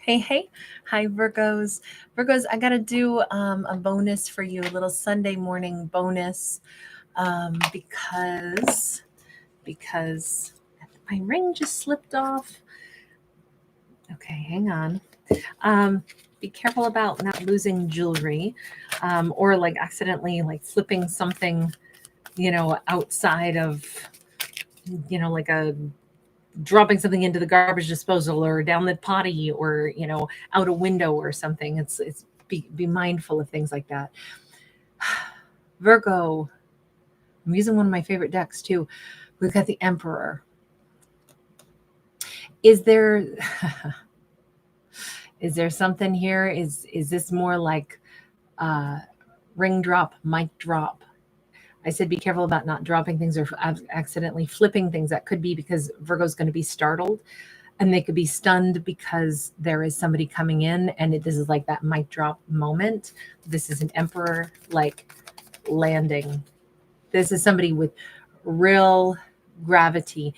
Hey, hey. Hi, Virgos. Virgos, I got to do a bonus for you, a little Sunday morning bonus because my ring just slipped off. Okay, hang on. Um, be careful about not losing jewelry or like accidentally like flipping something, outside of, like a dropping something into the garbage disposal or down the potty or out a window or something. It's be mindful of things like that. Virgo, I'm using one of my favorite decks too. We've got the Emperor. Is there is there something here? Is this more like uh ring drop, mic drop? I said be careful about not dropping things or accidentally flipping things. That could be because Virgo's going to be startled, and they could be stunned because there is somebody coming in, and this is like that mic drop moment. This is an Emperor like landing. This is somebody with real gravity.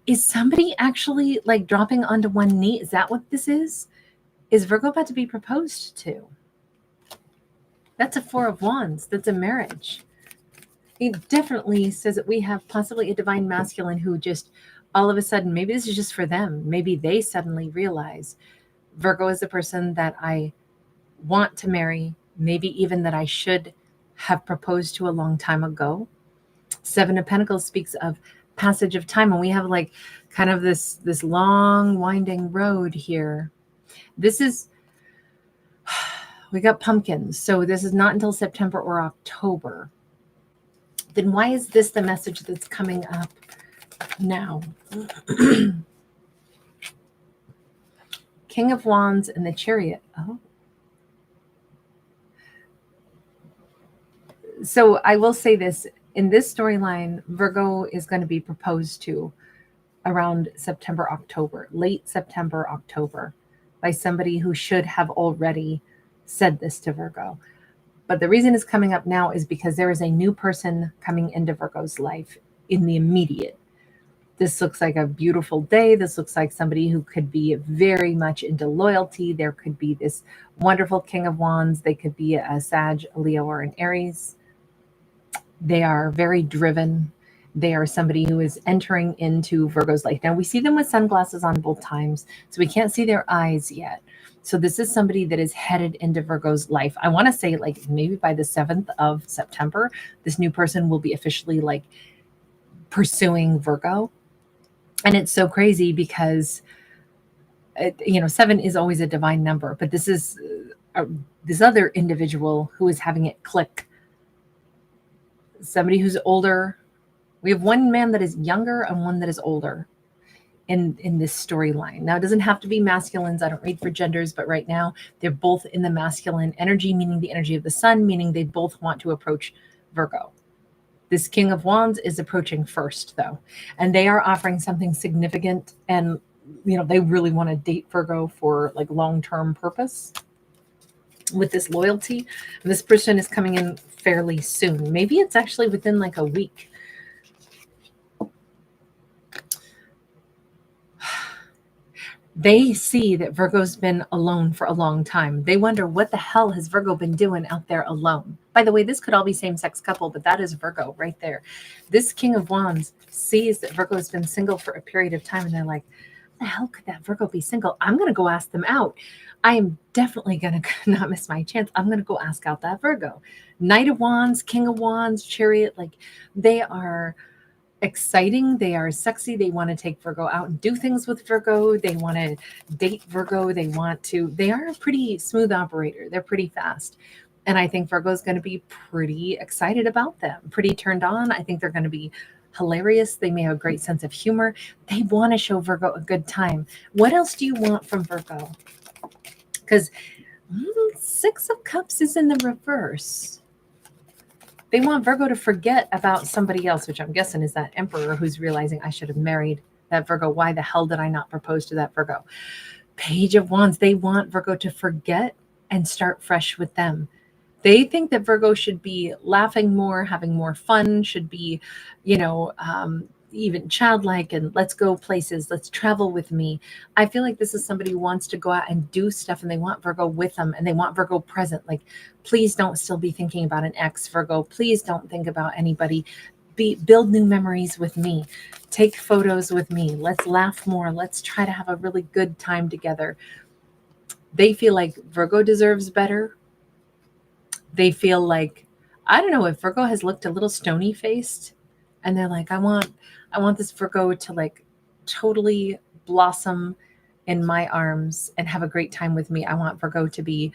Is somebody actually like dropping onto one knee? Is that what this is? Is Virgo about to be proposed to? That's a Four of Wands. That's a marriage. It definitely says that we have possibly a divine masculine who just all of a sudden, maybe this is just for them. Maybe they suddenly realize Virgo is the person that I want to marry, maybe even that I should have proposed to a long time ago. Seven of Pentacles speaks of passage of time, and we have like kind of this long winding road here. This is we got pumpkins, so this is not until September or October. Then why is this the message that's coming up now? King of Wands and the Chariot. Oh. So I will say this, in this storyline, Virgo is going to be proposed to around September, October, late September, October, by somebody who should have already said this to Virgo. But the reason it's coming up now is because there is a new person coming into Virgo's life in the immediate. This looks like a beautiful day. This looks like somebody who could be very much into loyalty. There could be this wonderful King of Wands. They could be a Sag, a Leo, or an Aries. They are very driven. They are somebody who is entering into Virgo's life. Now, we see them with sunglasses on both times, so we can't see their eyes yet. So this is somebody that is headed into Virgo's life. I want to say like maybe by the 7th of September, this new person will be officially like pursuing Virgo. And it's so crazy because, 7 is always a divine number, but this is this other individual who is having it click. Somebody who's older. We have one man that is younger and one that is older in this storyline. Now, it doesn't have to be masculines. I don't read for genders, but right now they're both in the masculine energy, meaning the energy of the sun, meaning they both want to approach Virgo. This King of Wands is approaching first, though, and they are offering something significant, and they really want to date Virgo for like long-term purpose with this loyalty. And this person is coming in fairly soon. Maybe it's actually within like a week. They see that Virgo's been alone for a long time. They wonder, what the hell has Virgo been doing out there alone? By the way, this could all be same-sex couple, but that is Virgo right there. This King of Wands sees that Virgo has been single for a period of time, and they're like, how the hell could that Virgo be single? I'm going to go ask them out. I am definitely going to not miss my chance. I'm going to go ask out that Virgo. Knight of Wands, King of Wands, Chariot, like they are exciting. They are sexy. They want to take Virgo out and do things with Virgo. They want to date Virgo. They are a pretty smooth operator. They're pretty fast. And I think Virgo is going to be pretty excited about them, pretty turned on. I think they're going to be hilarious. They may have a great sense of humor. They want to show Virgo a good time. What else do you want from Virgo? Because Six of Cups is in the reverse. They want Virgo to forget about somebody else, which I'm guessing is that Emperor who's realizing I should have married that Virgo. Why the hell did I not propose to that Virgo? Page of Wands. They want Virgo to forget and start fresh with them. They think that Virgo should be laughing more, having more fun, should be, even childlike, and let's go places, let's travel with me. I feel like this is somebody who wants to go out and do stuff, and they want Virgo with them, and they want Virgo present. Like, please don't still be thinking about an ex, Virgo. Please don't think about anybody. Build new memories with me. Take photos with me. Let's laugh more. Let's try to have a really good time together. They feel like Virgo deserves better. They feel like, I don't know, if Virgo has looked a little stony faced, and they're like, I want this Virgo to like totally blossom in my arms and have a great time with me. I want Virgo to be,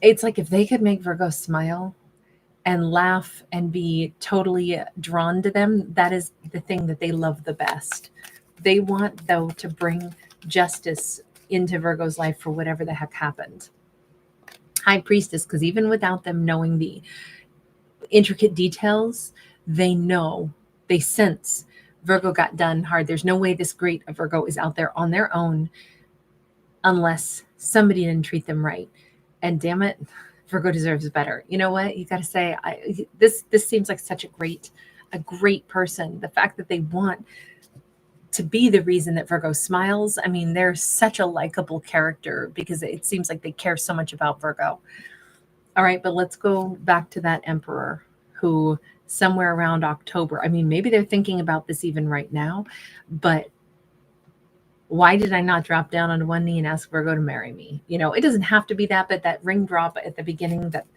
it's like if they could make Virgo smile and laugh and be totally drawn to them, that is the thing that they love the best. They want, though, to bring justice into Virgo's life for whatever the heck happened. High Priestess, because even without them knowing the intricate details, they know, they sense Virgo got done hard. There's no way this great a Virgo is out there on their own unless somebody didn't treat them right. And damn it, Virgo deserves better. You know what? You got to say, this seems like such a great person. The fact that they want to be the reason that Virgo smiles. I mean, they're such a likable character because it seems like they care so much about Virgo. All right, but let's go back to that Emperor who somewhere around October, I mean, maybe they're thinking about this even right now, but why did I not drop down on one knee and ask Virgo to marry me? You know, it doesn't have to be that, but that ring drop at the beginning that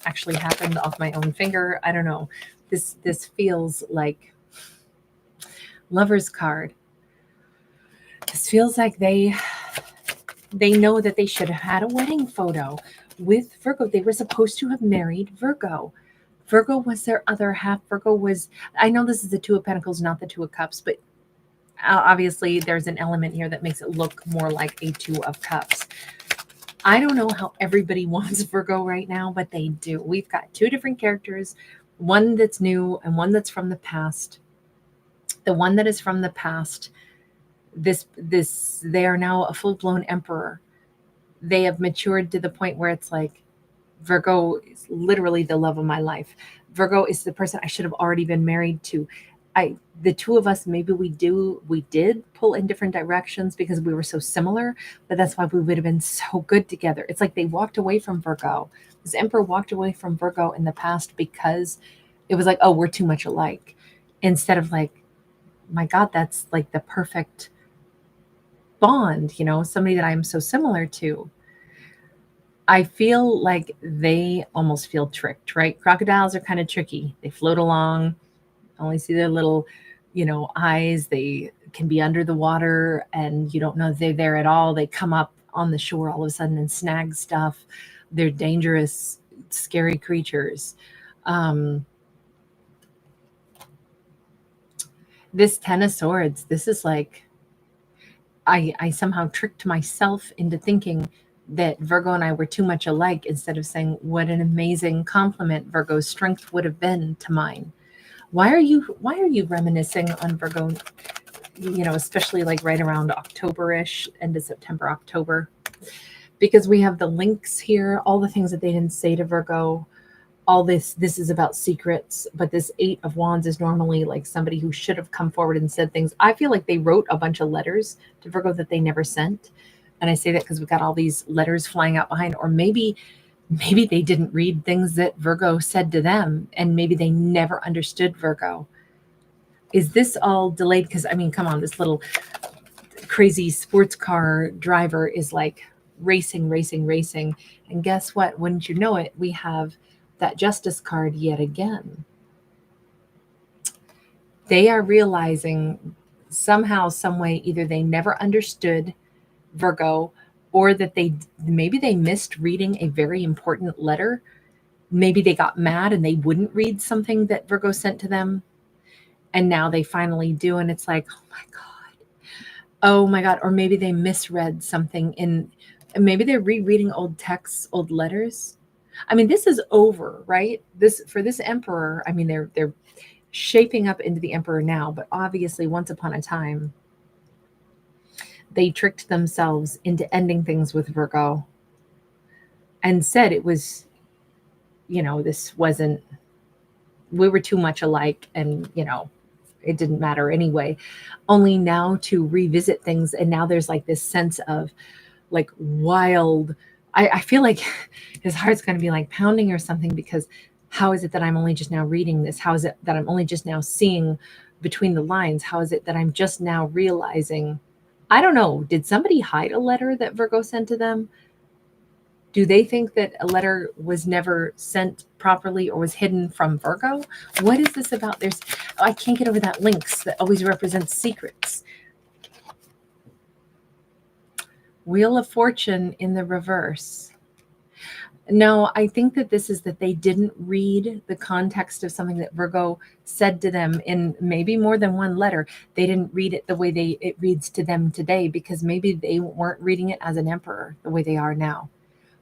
actually happened off my own finger. I don't know. This feels like Lover's card. This feels like they know that they should have had a wedding photo with Virgo. They were supposed to have married Virgo. Virgo was their other half. Virgo was, I know this is the Two of Pentacles, not the Two of Cups, but obviously there's an element here that makes it look more like a Two of Cups. I don't know how everybody wants Virgo right now, but they do. We've got two different characters, one that's new and one that's from the past. The one that is from the past, they are now a full-blown emperor. They have matured to the point where it's like, Virgo is literally the love of my life. Virgo is the person I should have already been married to. The two of us, maybe we did pull in different directions because we were so similar, but that's why we would have been so good together. It's like they walked away from Virgo. This emperor walked away from Virgo in the past because it was like, oh, we're too much alike. Instead of like, my God, that's like the perfect bond, you know, somebody that I'm so similar to. I feel like they almost feel tricked, right? Crocodiles are kind of tricky. They float along, only see their little, you know, eyes. They can be under the water and you don't know they're there at all. They come up on the shore all of a sudden and snag stuff. They're dangerous, scary creatures. This Ten of Swords, this is like, I somehow tricked myself into thinking that Virgo and I were too much alike instead of saying what an amazing compliment Virgo's strength would have been to mine. Why are you reminiscing on Virgo, you know, especially like right around October-ish, end of September, October? Because we have the links here, all the things that they didn't say to Virgo. All this is about secrets, but this Eight of Wands is normally like somebody who should have come forward and said things. I feel like they wrote a bunch of letters to Virgo that they never sent. And I say that because we've got all these letters flying out behind, or maybe they didn't read things that Virgo said to them, and maybe they never understood Virgo. Is this all delayed? Because, I mean, come on, this little crazy sports car driver is like racing. And guess what? Wouldn't you know it, we have that Justice card yet again. They are realizing somehow, some way, either they never understood Virgo, or that maybe they missed reading a very important letter. Maybe they got mad and they wouldn't read something that Virgo sent to them, and now they finally do, and it's like, oh my God. Or maybe they misread something maybe they're rereading old texts, old letters. I mean, this is over, right? For this emperor, I mean, they're shaping up into the emperor now, but obviously once upon a time, they tricked themselves into ending things with Virgo and said it was, you know, we were too much alike, and, you know, it didn't matter anyway. Only now to revisit things, and now there's like this sense of like wild. I feel like his heart's going to be like pounding or something, because how is it that I'm only just now reading this? How is it that I'm only just now seeing between the lines? How is it that I'm just now realizing? I don't know. Did somebody hide a letter that Virgo sent to them? Do they think that a letter was never sent properly or was hidden from Virgo? What is this about? I can't get over that lynx that always represents secrets. Wheel of Fortune in the reverse. No, I think that this is that they didn't read the context of something that Virgo said to them in maybe more than one letter. They didn't read it the way it reads to them today, because maybe they weren't reading it as an emperor the way they are now.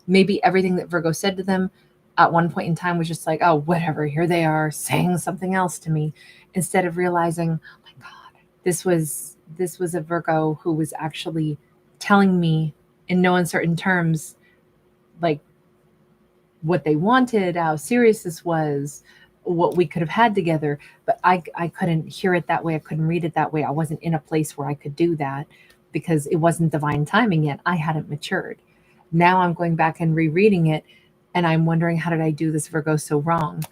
Maybe everything that Virgo said to them at one point in time was just like, oh, whatever, here they are saying something else to me, instead of realizing, oh my God, this was a Virgo who was actually telling me in no uncertain terms, like, what they wanted, how serious this was, what we could have had together. But I couldn't hear it that way. I couldn't read it that way. I wasn't in a place where I could do that, because it wasn't divine timing yet. I hadn't matured. Now I'm going back and rereading it, and I'm wondering, how did I do this Virgo so wrong?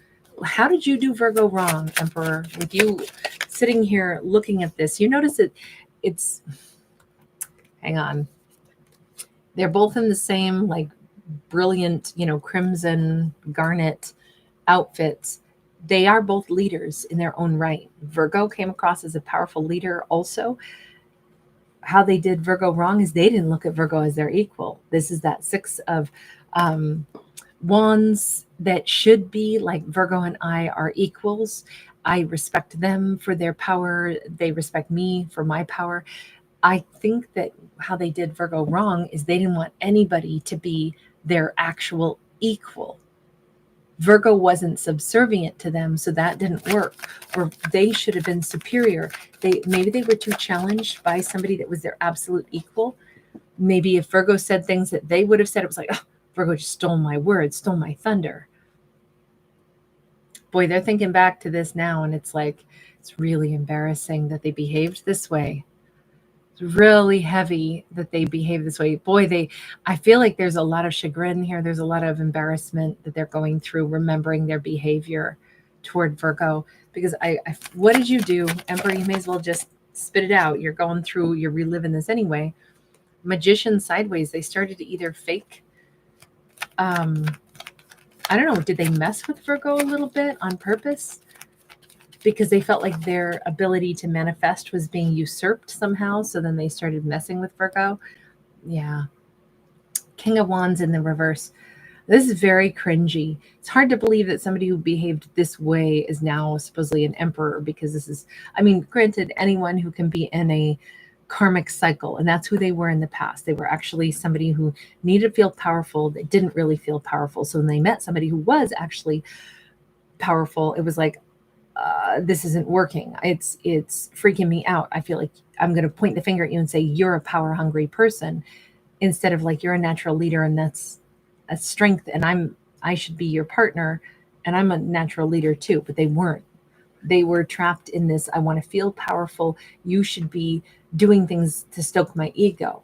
How did you do Virgo wrong, Emperor? With you sitting here looking at this, you notice it's, hang on. They're both in the same like brilliant, crimson garnet outfits. They are both leaders in their own right. Virgo came across as a powerful leader also. How they did Virgo wrong is they didn't look at Virgo as their equal. This is that Six of Wands that should be like, Virgo and I are equals. I respect them for their power. They respect me for my power. I think that how they did Virgo wrong is they didn't want anybody to be their actual equal. Virgo wasn't subservient to them, so that didn't work. Or they should have been superior. Maybe they were too challenged by somebody that was their absolute equal. Maybe if Virgo said things that they would have said, it was like, oh, Virgo just stole my words, stole my thunder. Boy, they're thinking back to this now, and it's like, it's really embarrassing that they behaved this way. It's really heavy that they behave this way. Boy, I feel like there's a lot of chagrin here. There's a lot of embarrassment that they're going through, remembering their behavior toward Virgo. Because what did you do, Emperor? You may as well just spit it out. You're going through, you're reliving this anyway. Magician sideways. They started to either fake, I don't know, did they mess with Virgo a little bit on purpose? Because they felt like their ability to manifest was being usurped somehow. So then they started messing with Virgo. Yeah. King of Wands in the reverse. This is very cringy. It's hard to believe that somebody who behaved this way is now supposedly an emperor, because this is, granted, anyone who can be in a karmic cycle, and that's who they were in the past. They were actually somebody who needed to feel powerful. They didn't really feel powerful. So when they met somebody who was actually powerful, it was like, this isn't working. It's freaking me out. I feel like I'm going to point the finger at you and say, you're a power hungry person, instead of like, you're a natural leader and that's a strength, and I should be your partner, and I'm a natural leader too. But they weren't. They were trapped in this, I want to feel powerful. You should be doing things to stoke my ego.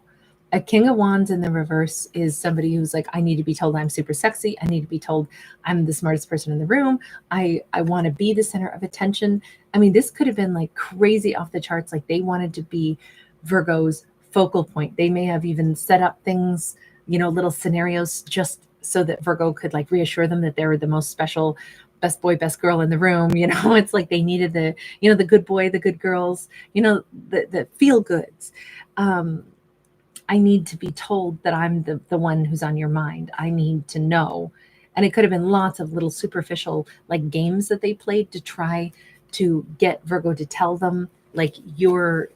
A King of Wands in the reverse is somebody who's like, I need to be told I'm super sexy. I need to be told I'm the smartest person in the room. I want to be the center of attention. This could have been like crazy off the charts. Like, they wanted to be Virgo's focal point. They may have even set up things, little scenarios, just so that Virgo could like reassure them that they were the most special, best boy, best girl in the room. It's like they needed the, the good boy, the good girls, the feel goods. I need to be told that I'm the one who's on your mind. I need to know. And it could have been lots of little superficial like games that they played to try to get Virgo to tell them, like, you're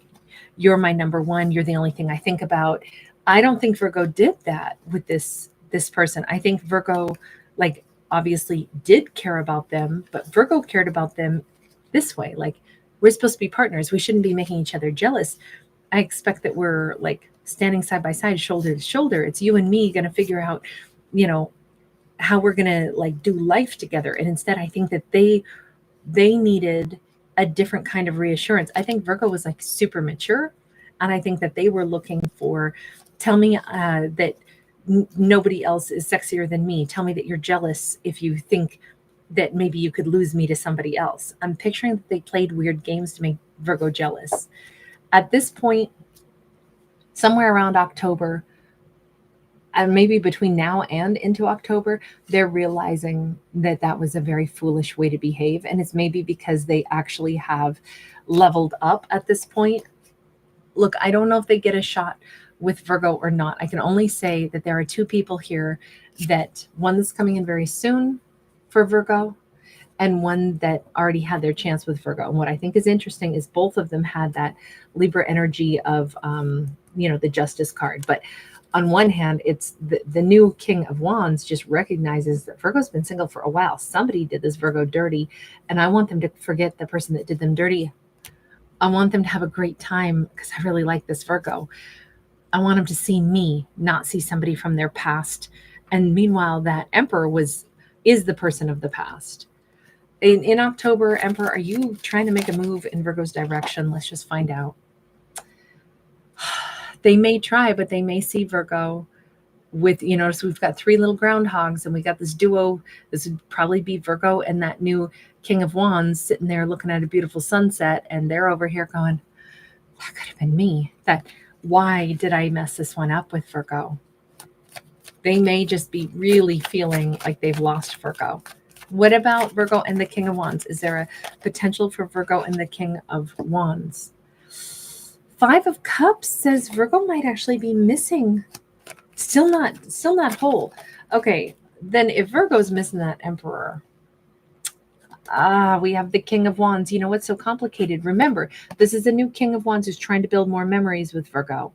my number one. You're the only thing I think about. I don't think Virgo did that with this person. I think Virgo, like, obviously did care about them, but Virgo cared about them this way. Like, we're supposed to be partners. We shouldn't be making each other jealous. I expect that we're like standing side by side, shoulder to shoulder. It's you and me going to figure out, how we're going to like do life together. And instead, I think that they needed a different kind of reassurance. I think Virgo was like super mature, and I think that they were looking for, tell me that nobody else is sexier than me. Tell me that you're jealous if you think that maybe you could lose me to somebody else. I'm picturing that they played weird games to make Virgo jealous. At this point, somewhere around October, and maybe between now and into October, they're realizing that that was a very foolish way to behave. And it's maybe because they actually have leveled up at this point. Look, I don't know if they get a shot with Virgo or not. I can only say that there are two people here, that one that's coming in very soon for Virgo, and one that already had their chance with Virgo. And what I think is interesting is both of them had that Libra energy of, the Justice card. But on one hand, it's the new King of Wands just recognizes that Virgo's been single for a while. Somebody did this Virgo dirty, and I want them to forget the person that did them dirty. I want them to have a great time because I really like this Virgo. I want them to see me, not see somebody from their past. And meanwhile, that Emperor is the person of the past. In October, Emperor, are you trying to make a move in Virgo's direction? Let's just find out. They may try, but they may see Virgo with, so we've got three little groundhogs, and we got this duo. This would probably be Virgo and that new King of Wands sitting there looking at a beautiful sunset, and they're over here going, that could have been me. Why did I mess this one up with Virgo? They may just be really feeling like they've lost Virgo. What about Virgo and the King of Wands? Is there a potential for Virgo and the King of Wands? Five of Cups says Virgo might actually be missing. Still not whole. Okay, then if Virgo's missing that Emperor, we have the King of Wands. You know what's so complicated? Remember, this is a new King of Wands who's trying to build more memories with Virgo.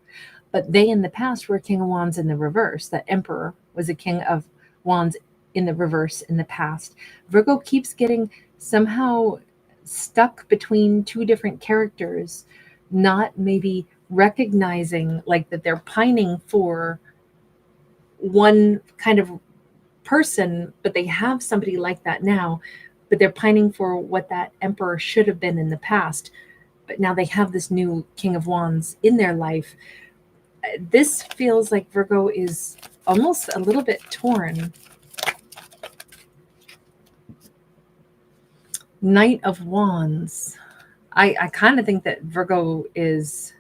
But they in the past were a King of Wands in the reverse. That Emperor was a King of Wands in the reverse in the past. Virgo keeps getting somehow stuck between two different characters, not maybe recognizing like that they're pining for one kind of person, but they have somebody like that now, but they're pining for what that Emperor should have been in the past. But now they have this new King of Wands in their life. This feels like Virgo is almost a little bit torn. Knight of Wands. I kind of think that Virgo is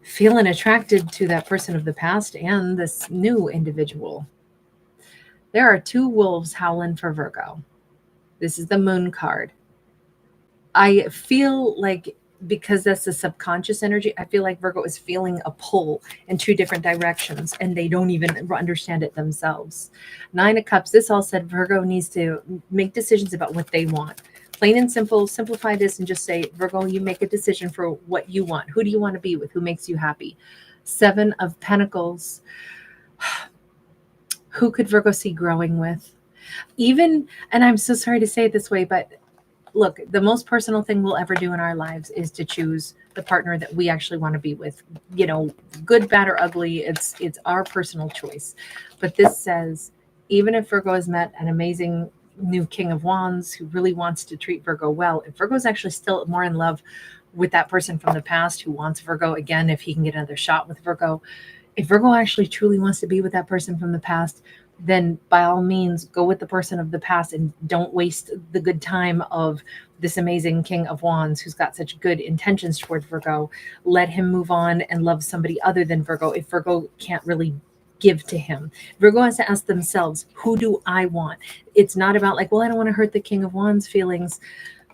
feeling attracted to that person of the past and this new individual. There are two wolves howling for Virgo. This is the Moon card. I feel like, because that's the subconscious energy, I feel like Virgo is feeling a pull in two different directions, and they don't even understand it themselves. Nine of Cups, this all said Virgo needs to make decisions about what they want. Plain and simple, simplify this and just say, Virgo, you make a decision for what you want. Who do you want to be with? Who makes you happy? Seven of Pentacles. Who could Virgo see growing with? Even, and I'm so sorry to say it this way, but look, the most personal thing we'll ever do in our lives is to choose the partner that we actually want to be with. Good, bad, or ugly, it's our personal choice. But this says, even if Virgo has met an amazing new King of Wands who really wants to treat Virgo well, if Virgo's actually still more in love with that person from the past who wants Virgo again, if he can get another shot with Virgo, if Virgo actually truly wants to be with that person from the past, then by all means, go with the person of the past and don't waste the good time of this amazing King of Wands who's got such good intentions towards Virgo. Let him move on and love somebody other than Virgo if Virgo can't really give to him. Virgo has to ask themselves, who do I want? It's not about like, well, I don't want to hurt the King of Wands feelings.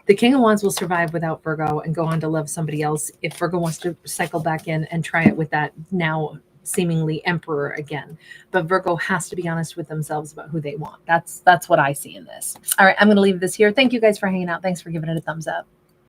The King of Wands will survive without Virgo and go on to love somebody else if Virgo wants to cycle back in and try it with that now seemingly Emperor again. But Virgo has to be honest with themselves about who they want. That's what I see in this. All right, I'm going to leave this here. Thank you guys for hanging out. Thanks for giving it a thumbs up.